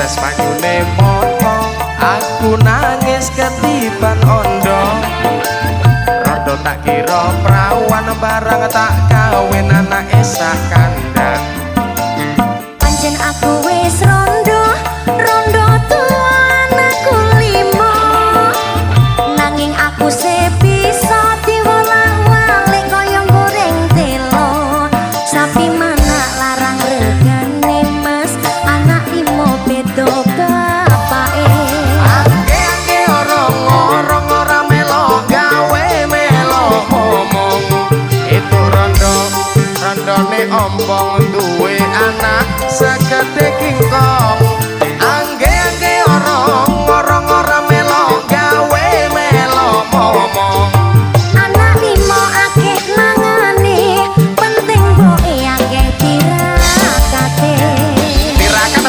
netes banyune moto aku nangis ketiban ondo rondo tak kira prawan barang tak kawin anak sak kandang pancen aku wis rondo rondo tuan aku limo nanging aku sepisa diwolang-walik kaya goreng telo sapi mana larang regane mas anak limo bedo bapake ake orang-orang ora melo gawe melo omong itu rondone ompong duwe anak segede kingko